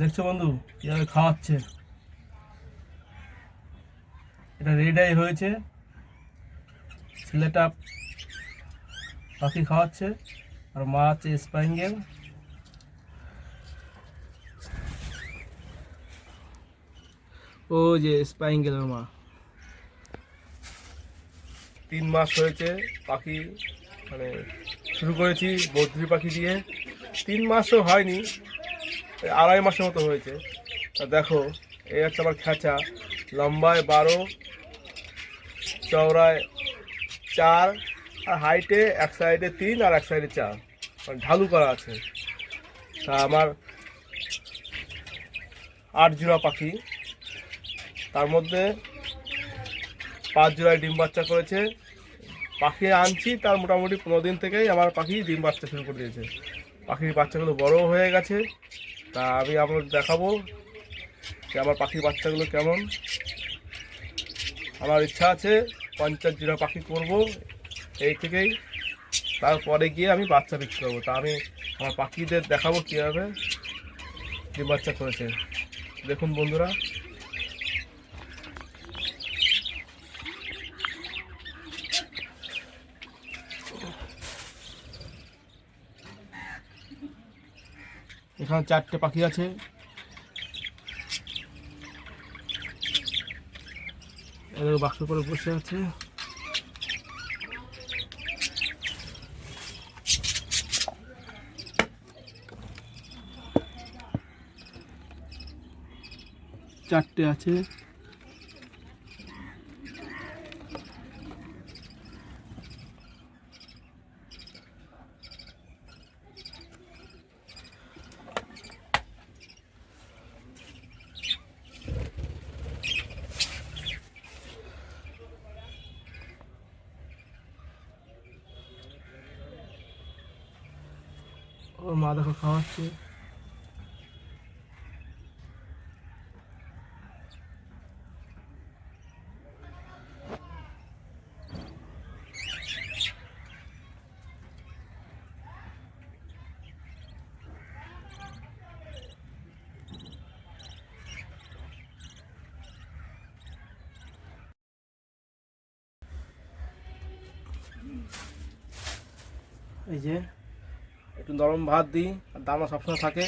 দেখছো বন্ধু কিভাবে খাওয়াচ্ছে। এটা রেড আই হয়েছে, ছেলেটা পাখি খাওয়াচ্ছে আর মা আছে স্প্যাঙ্গেল। ও যে স্প্যাঙ্গেলের মা। 3 মাস হয়েছে পাখি, মানে শুরু করেছি বদ্রি পাখি দিয়ে। 3 মাসও হয়নি, 2.5 মাসের মতো হয়েছে। তা দেখো, এই হচ্ছে আমার খাঁচা। লম্বায় 12, চওড়ায় 4, আর হাইটে এক সাইডে 3 আর এক সাইডে 4, মানে ঢালু করা আছে। তা আমার 8 জোড়া পাখি, তার মধ্যে 5 জোড়ায় ডিম বাচ্চা করেছে। পাখি আনছি তার মোটামুটি 15 দিন থেকেই আমার পাখি ডিম বাচ্চা শুরু করে দিয়েছে। পাখির বাচ্চাগুলো বড় হয়ে গেছে। তা আমি আপনাদের দেখাবো যে আমার পাখির বাচ্চাগুলো কেমন। আমার ইচ্ছা আছে 50 জোড়া পাখি করব এই থেকেই, তারপরে গিয়ে আমি বাচ্চা বিক্রি করবো। তা আমি আমার পাখিদের দেখাবো কীভাবে ডিম বাচ্চা করেছে। দেখুন বন্ধুরা, এখানে 4টে পাখি আছে। এদের বাক্স করে বসে আছে। চারটে আছে। ওর মা দেখো খাওয়াচ্ছে। এই যে একটু নরম ভাত দিই, আর দানা সবসময় থাকে।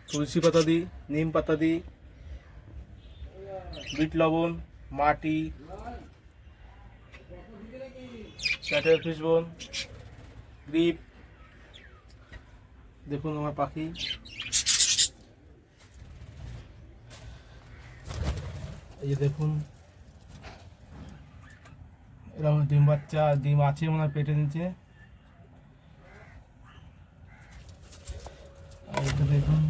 তুলসী পাতা দিই, নিম পাতা দিই, বিট লবণ, মাটি, ক্যাটেল ফিশবোন, গ্রিপ। দেখুন আমার পাখি। এই যে দেখুন, এরকম ডিম বাচ্চা, ডিম আছে মনে হয় পেটে নিচে। আর এটা দেখুন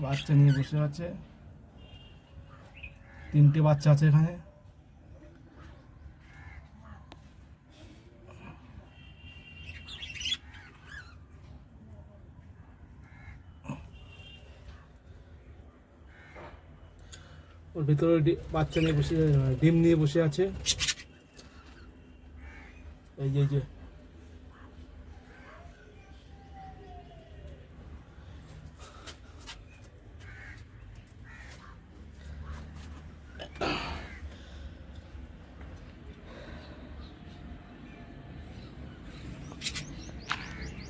বাচ্চা নিয়ে বসে আছে। 3টে বাচ্চা আছে এখানে। ওর ভিতরে বাচ্চা নিয়ে বসে, ডিম নিয়ে বসে আছে। এই যে